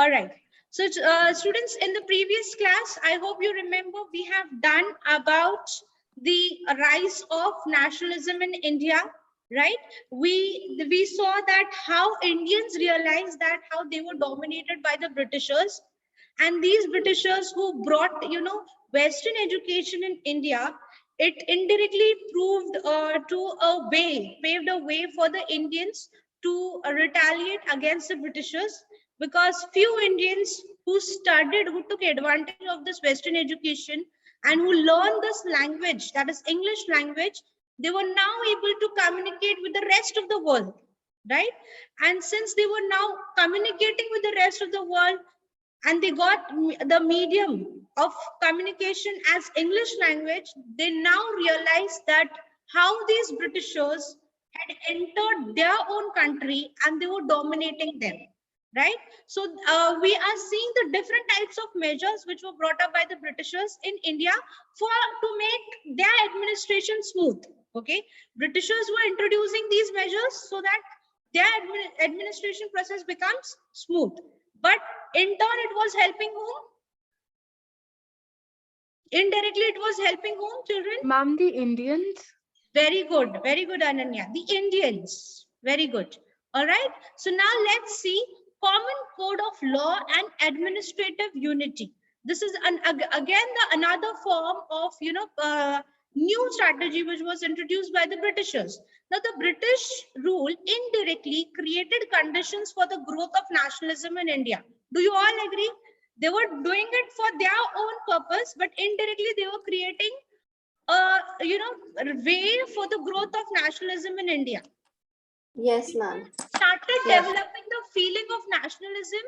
All right. So students, in the previous class, I hope you remember, we have done about the rise of nationalism in India, right? We saw that how Indians realized that how they were dominated by the Britishers, and these Britishers who brought, Western education in India, it indirectly paved a way for the Indians to retaliate against the Britishers, because few Indians who studied, who took advantage of this Western education and who learned this language, that is English language, they were now able to communicate with the rest of the world, right? And since they were now communicating with the rest of the world, and they got the medium of communication as English language, they now realize that how these Britishers had entered their own country and they were dominating them, right? So we are seeing the different types of measures which were brought up by the Britishers in India to make their administration smooth. Okay, Britishers were introducing these measures so that their administration process becomes smooth. But in turn, it was helping whom? Indirectly, it was helping whom, children? Ma'am, the Indians. Very good, Ananya. The Indians, very good. All right. So now let's see common code of law and administrative unity. This is again another form of new strategy which was introduced by the Britishers. Now the British rule indirectly created conditions for the growth of nationalism in India. Do you all agree? They were doing it for their own purpose, but indirectly they were creating way for the growth of nationalism in India. Yes, ma'am. Started developing the feeling of nationalism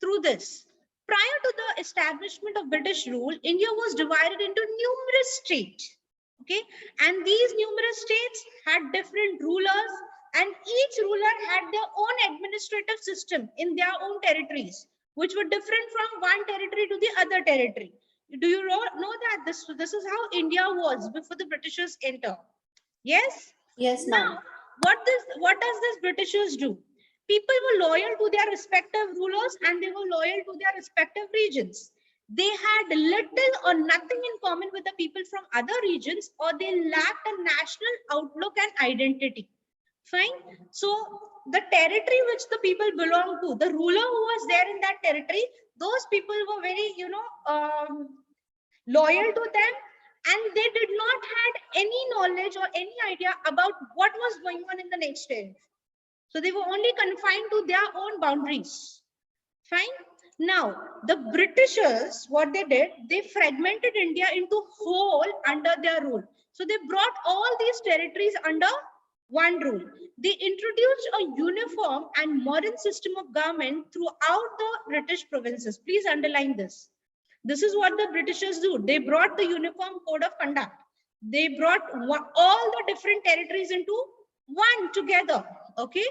through this. Prior to the establishment of British rule, India was divided into numerous states. Okay, and these numerous states had different rulers, and each ruler had their own administrative system in their own territories, which were different from one territory to the other territory. Do you know that this is how India was before the Britishers enter? Yes? Yes, ma'am. Now, what does this Britishers do? People were loyal to their respective rulers and they were loyal to their respective regions. They had little or nothing in common with the people from other regions, or they lacked a national outlook and identity. Fine. So the territory which the people belong to, the ruler who was there in that territory, those people were very, loyal to them, and they did not had any knowledge or any idea about what was going on in the next territory. So they were only confined to their own boundaries. Fine. Now, the Britishers, what they did, they fragmented India into whole under their rule. So they brought all these territories under one rule. They introduced a uniform and modern system of government throughout the British provinces. Please underline this. This is what the Britishers do. They brought the uniform code of conduct. They brought all the different territories into one together. Okay.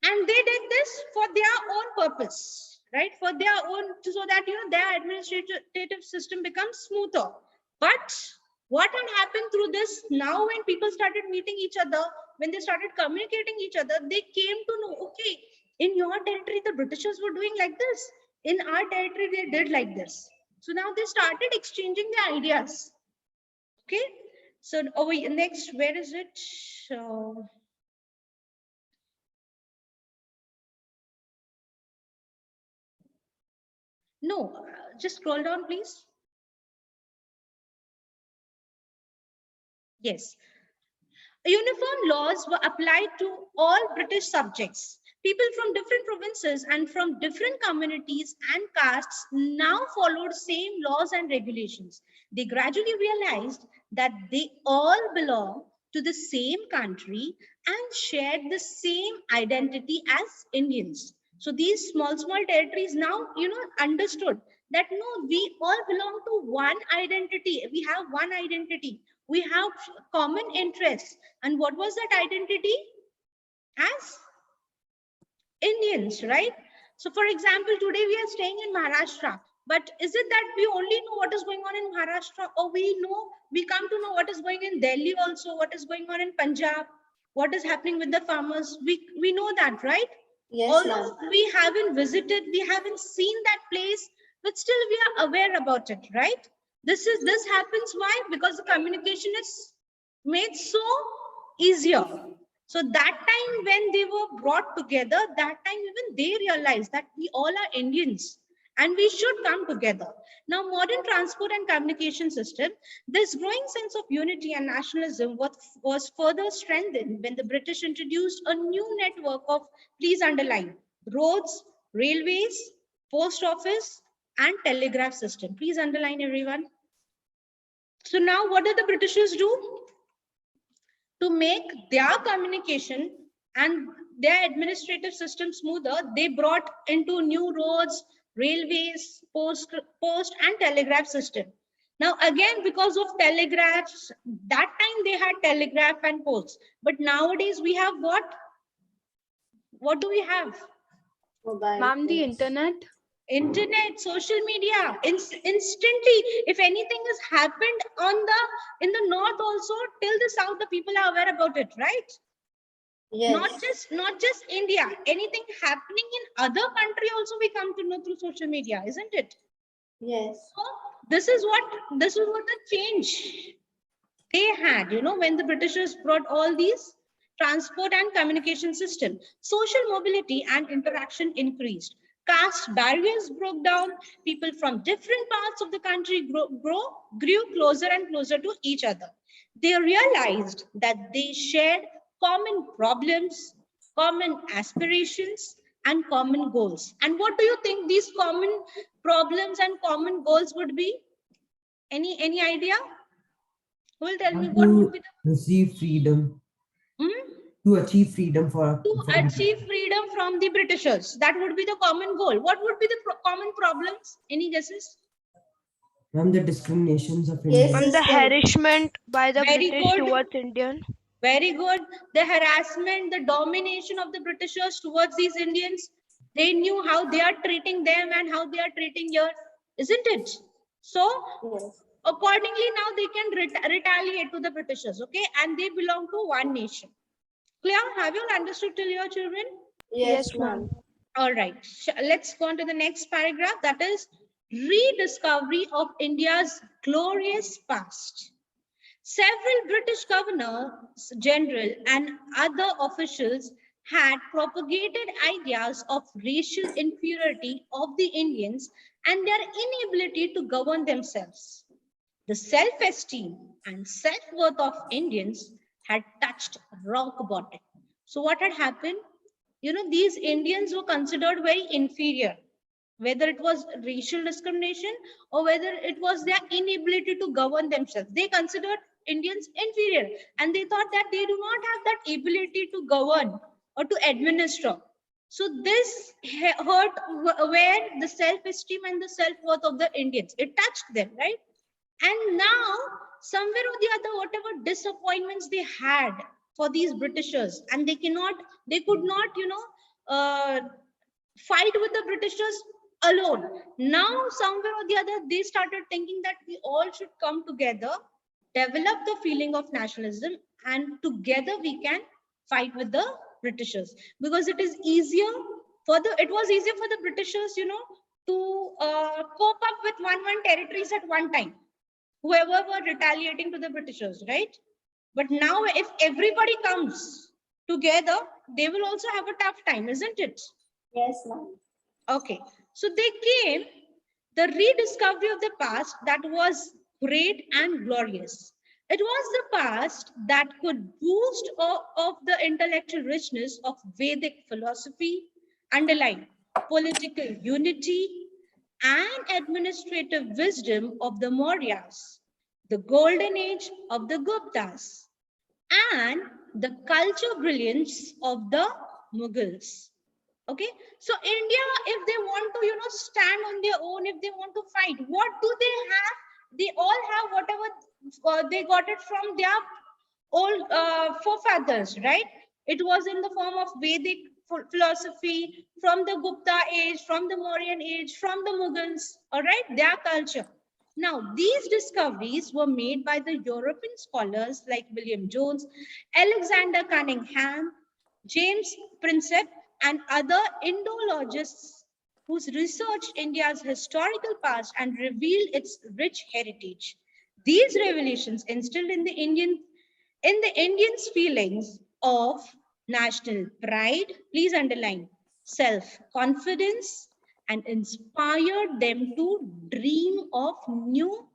And they did this for their own purpose, right? For their own, so that their administrative system becomes smoother. But what had happened through this, now when people started meeting each other, when they started communicating each other, they came to know, okay, in your territory the Britishers were doing like this, in our territory they did like this. So now they started exchanging their ideas. Okay, so next, where is it? No, just scroll down, please. Yes. Uniform laws were applied to all British subjects. People from different provinces and from different communities and castes now followed same laws and regulations. They gradually realized that they all belong to the same country and shared the same identity as Indians. So these small territories now, understood that no, we all belong to one identity. We have one identity. We have common interests. And what was that identity? As Indians, right? So for example, today we are staying in Maharashtra, but is it that we only know what is going on in Maharashtra, or we come to know what is going in Delhi also, what is going on in Punjab, what is happening with the farmers? We know that, right? Yes, ma'am. Although we haven't visited, we haven't seen that place, but still we are aware about it, right? This happens why? Because the communication is made so easier. So that time when they were brought together, that time even they realized that we all are Indians and we should come together. Now, modern transport and communication system, this growing sense of unity and nationalism was further strengthened when the British introduced a new network of, please underline, roads, railways, post office, and telegraph system. Please underline, everyone. So now what did the Britishers do? To make their communication and their administrative system smoother, they brought into new roads, railways, post and telegraph system. Now again, because of telegraphs, that time they had telegraph and posts, but nowadays we have what? What do we have? Mobile Ma'am, the phones. internet. Internet, social media. Instantly, if anything has happened in the north also, till the south, the people are aware about it, right? Yes. Not just India, anything happening in other country also we come to know through social media, isn't it? Yes. So this is what the change they had, when the Britishers brought all these transport and communication system. Social mobility and interaction increased. Caste barriers broke down. People from different parts of the country grew closer and closer to each other. They realized that they shared common problems, common aspirations, and common goals. And what do you think these common problems and common goals would be? Any idea? Who will tell me what would be the receive freedom, hmm? to achieve freedom for To achieve freedom from the Britishers? That would be the common goal. What would be the common problems? Any guesses? from the discriminations of Yes, India. Ma'am, the system. harassment by the Very British good. towards Indian. Very good. The harassment, the domination of the Britishers towards these Indians. They knew how they are treating them and how they are treating yours, isn't it? So Yes. accordingly, now they can retaliate to the Britishers, okay? And they belong to one nation. Clear? Have you all understood till here, children? Yes, Yes, ma'am. ma'am. All right. Let's go on to the next paragraph. That is rediscovery of India's glorious past. Several British governors general and other officials had propagated ideas of racial inferiority of the Indians and their inability to govern themselves. The self-esteem and self-worth of Indians had touched rock bottom. So what had happened? These Indians were considered very inferior, whether it was racial discrimination or whether it was their inability to govern themselves. They considered Indians inferior and they thought that they do not have that ability to govern or to administer. So this hurt where the self-esteem and the self-worth of the Indians. It touched them, right? And now, somewhere or the other, whatever disappointments they had for these Britishers, and they could not, fight with the Britishers alone. Now, somewhere or the other, they started thinking that we all should come together, develop the feeling of nationalism, and together we can fight with the Britishers. Because it was easier for the Britishers, to cope up with one territories at one time, whoever were retaliating to the Britishers, right? But now, if everybody comes together, they will also have a tough time, isn't it? Yes, ma'am. Okay, so they came, the rediscovery of the past that was great and glorious. It was the past that could boost of the intellectual richness of Vedic philosophy, underline political unity, and administrative wisdom of the Mauryas, the golden age of the Guptas, and the culture brilliance of the Mughals. Okay, so India, if they want to, stand on their own, if they want to fight, what do they have? They all have whatever they got it from their old forefathers, right? It was in the form of Vedic philosophy, from the Gupta age, from the Mauryan age, from the Mughals, all right, their culture. Now, these discoveries were made by the European scholars like William Jones, Alexander Cunningham, James Prinsep, and other Indologists who's researched India's historical past and revealed its rich heritage. These revelations instilled in the Indians feelings of national pride, please underline, self-confidence, and inspired them to dream of new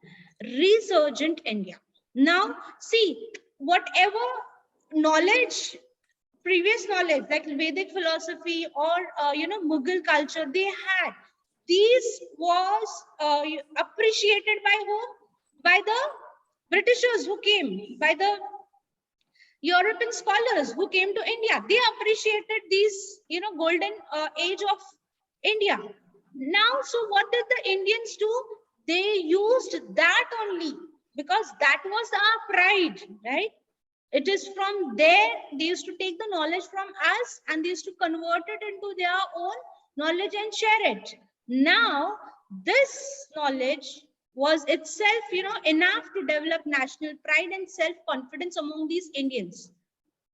resurgent India. Now, see, whatever knowledge, previous knowledge like Vedic philosophy or Mughal culture they had, these was appreciated by whom? By the Britishers who came, by the European scholars who came to India. They appreciated these, golden age of India. Now, so what did the Indians do? They used that only because that was our pride, right? It is from there they used to take the knowledge from us and they used to convert it into their own knowledge and share it. Now, this knowledge was itself, enough to develop national pride and self-confidence among these Indians.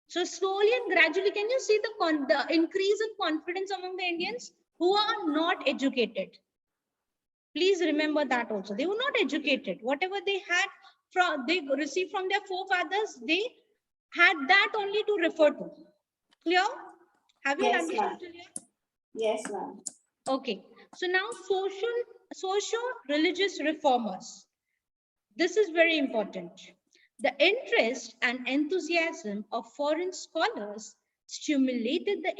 So slowly and gradually, can you see the increase in confidence among the Indians who are not educated? Please remember that also. They were not educated. Whatever they had they received from their forefathers, they had that only to refer to. Clear? Have you Yes, understood ma'am. till here? Yes, ma'am. Okay. So now social-religious reformers. This is very important. The interest and enthusiasm of foreign scholars stimulated the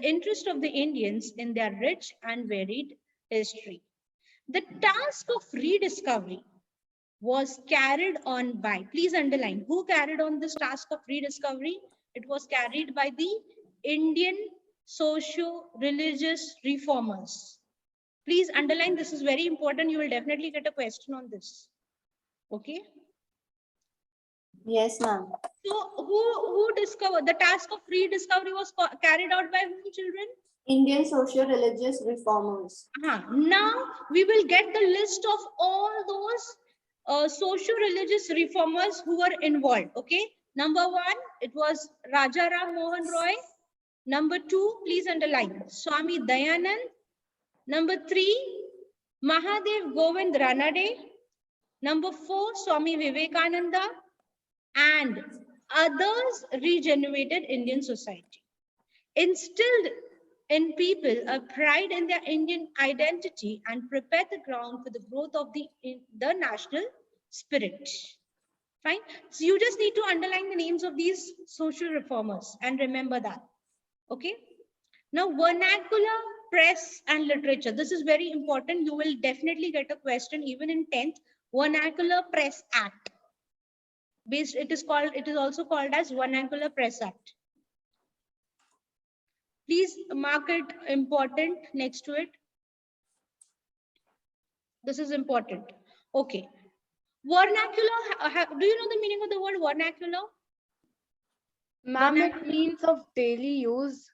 interest of the Indians in their rich and varied history. The task of rediscovery was carried on by, please underline, who carried on this task of rediscovery? It was carried by the Indian socio-religious reformers. Please underline, this is very important. You will definitely get a question on this. Okay. Yes, ma'am. So who discovered the task of rediscovery was carried out by whom, children? Indian socio-religious reformers. Now we will get the list of all those socio-religious reformers who were involved. Okay. Number one, it was Raja Ram Mohan Roy. Number two, please underline, Swami Dayanand. Number three, Mahadev Govind Ranade. Number four, Swami Vivekananda. And others regenerated Indian society, instilled in people a pride in their Indian identity and prepared the ground for the growth of the national spirit. Fine. So you just need to underline the names of these social reformers and remember that. Okay. Now, vernacular press and literature. This is very important. You will definitely get a question even in 10th. Vernacular Press Act. It is also called as Vernacular Press Act. Please mark it important next to it. This is important. Okay. Vernacular, do you know the meaning of the word vernacular? Ma'am, it means of daily use.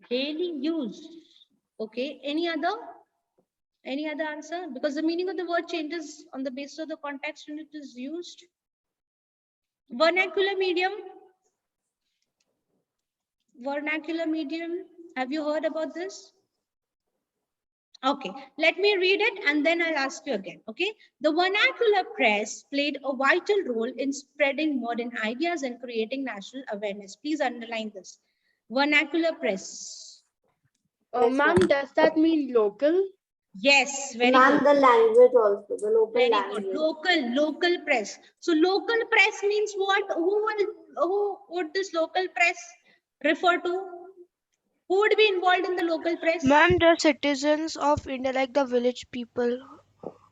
Daily use. Okay. Any other answer? Because the meaning of the word changes on the basis of the context when it is used. Vernacular medium. Vernacular medium. Have you heard about this? Okay, let me read it and then I'll ask you again. Okay, the vernacular press played a vital role in spreading modern ideas and creating national awareness. Please underline this. Vernacular press. Ma'am, does that mean local? Yes, very Ma'am, good. the language also, the local Very language. good. Local press. So local press means what? Who would this local press refer to? Who would be involved in the local press? Ma'am, the citizens of India, like the village people.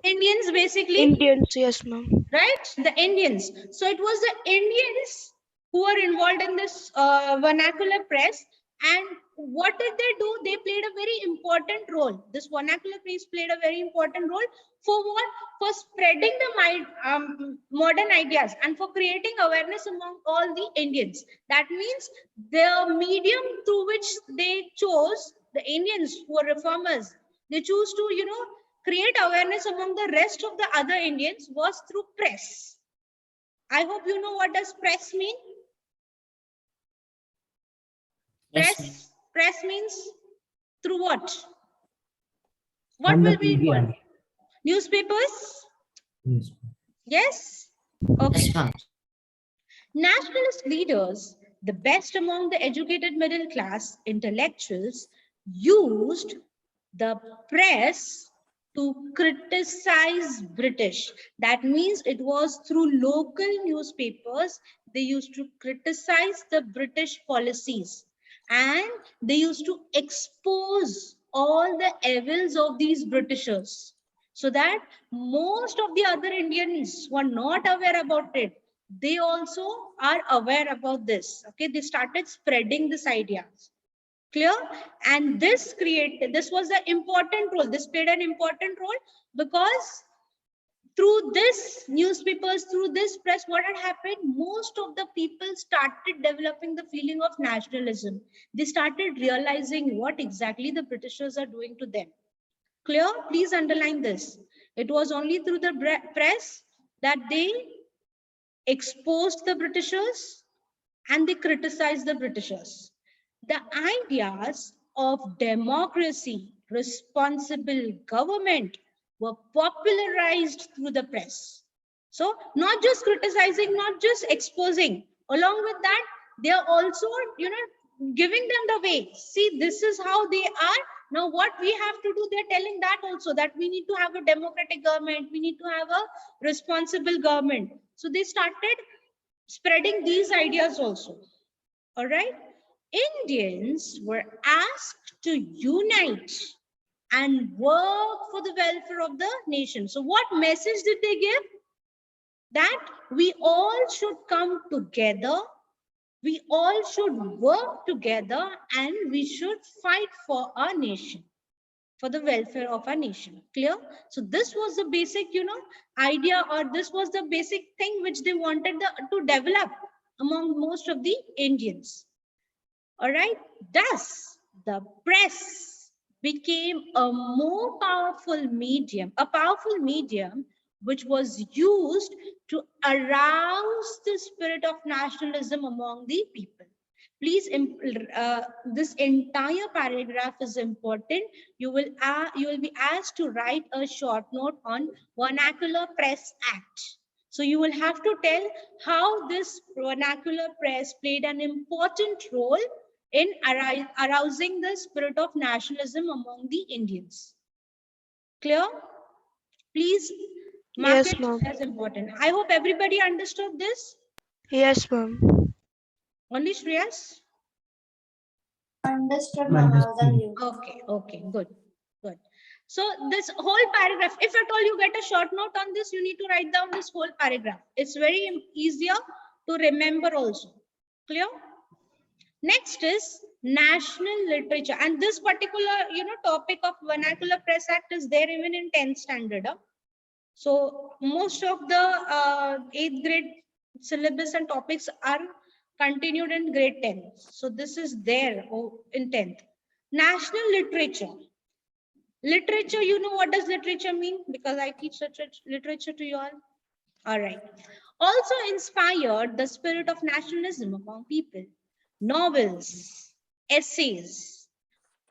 Indians, basically. Indians, yes, ma'am. Right? The Indians. So it was the Indians who were involved in this vernacular press. And what did they do? They played a very important role. This vernacular press played a very important role for what? For spreading the modern ideas and for creating awareness among all the Indians. That means the medium through which they chose, the Indians who were reformers, they choose to, create awareness among the rest of the other Indians was through press. I hope you know what does press mean. Yes, Press means through what? What From the will be involved? media. Newspapers? Yes. Yes? Okay. yes, ma'am. Nationalist leaders, the best among the educated middle class intellectuals, used the press to criticize British. That means it was through local newspapers they used to criticize the British policies, and they used to expose all the evils of these Britishers, so that most of the other Indians who are not aware about it, they also are aware about this. Okay, they started spreading this idea. Clear? And this was the important role. This played an important role because through this newspapers, through this press, what had happened, most of the people started developing the feeling of nationalism. They started realizing what exactly the Britishers are doing to them. Clear? Please underline this. It was only through the press that they exposed the Britishers and they criticized the Britishers. The ideas of democracy, responsible government were popularized through the press. So, not just criticizing, not just exposing. Along with that, they are also, giving them the way. See, this is how they are. Now, what we have to do, they're telling that also, that we need to have a democratic government, we need to have a responsible government. So, they started spreading these ideas also. All right. Indians were asked to unite and work for the welfare of the nation. So, what message did they give? That we all should come together, we all should work together, and we should fight for our nation, for the welfare of our nation. Clear? So this was the basic, idea, or this was the basic thing which they wanted to develop among most of the Indians. All right. Thus, the press became a powerful medium which was used to arouse the spirit of nationalism among the people. Please, this entire paragraph is important. You will be asked to write a short note on Vernacular Press Act. So you will have to tell how this vernacular press played an important role in arousing the spirit of nationalism among the Indians. Clear? Please mark Yes, it ma'am. as important. I hope everybody understood this. Yes, ma'am. Only Shreyas? Understood, ma'am. I was on mute. Okay, good. So this whole paragraph, if at all you get a short note on this, you need to write down this whole paragraph. It's very easier to remember also. Clear? Next is national literature, and this particular topic of Vernacular Press Act is there even in 10th standard. So most of the 8th grade syllabus and topics are continued in grade 10. So this is there in 10th. National literature. Literature, you know what does literature mean? Because I teach literature to you all. All right. Also inspired the spirit of nationalism among people. Novels, essays,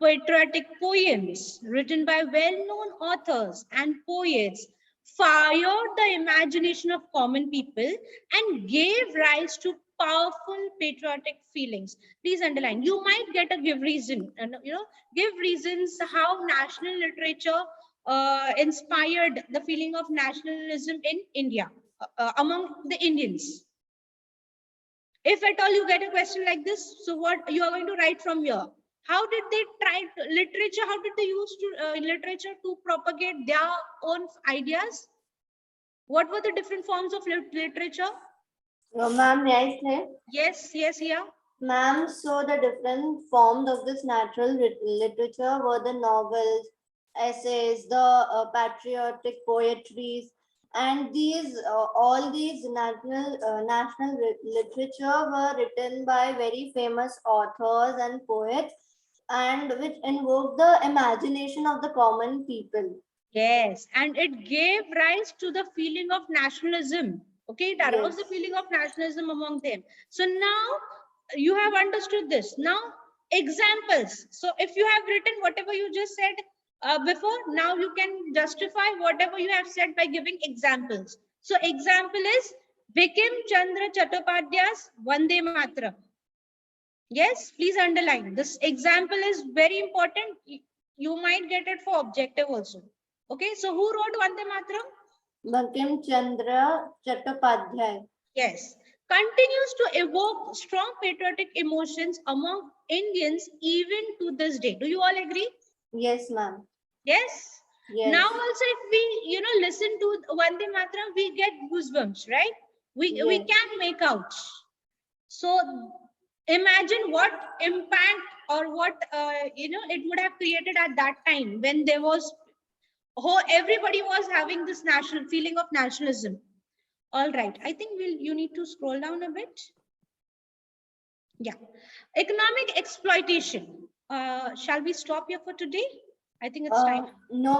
patriotic poems written by well-known authors and poets fired the imagination of common people and gave rise to powerful patriotic feelings. Please underline. You might get a give reason, give reasons how national literature inspired the feeling of nationalism in India, among the Indians. If at all you get a question like this, so what you are going to write from here? How did they try literature? How did they use literature to propagate their own ideas? What were the different forms of literature? Ma'am, may I say? Yes, yeah. Ma'am, so the different forms of this natural literature were the novels, essays, the patriotic poetries, and these all these national literature were written by very famous authors and poets, and which invoked the imagination of the common people. Yes, and it gave rise to the feeling of nationalism. Okay, it aroused the Yes. feeling of nationalism among them. So now you have understood this. Now, examples. So if you have written whatever you just said before, now you can justify whatever you have said by giving examples. So example is Bikim Chandra Chattopadhyay's Vande Mataram. Yes, please underline. This example is very important. You might get it for objective also. Okay, so who wrote Vande Mataram? Bankim Chandra Chattopadhyay. Yes, continues to evoke strong patriotic emotions among Indians even to this day. Do you all agree? Yes, ma'am. Yes. Yes. Now also, if we listen to Vande Mataram, we get goosebumps, right? We Yes. can make out. So imagine what impact or what it would have created at that time when there was everybody was having this national feeling of nationalism. All right, I think you need to scroll down a bit. Yeah, economic exploitation. Shall we stop here for today? I think it's time. No,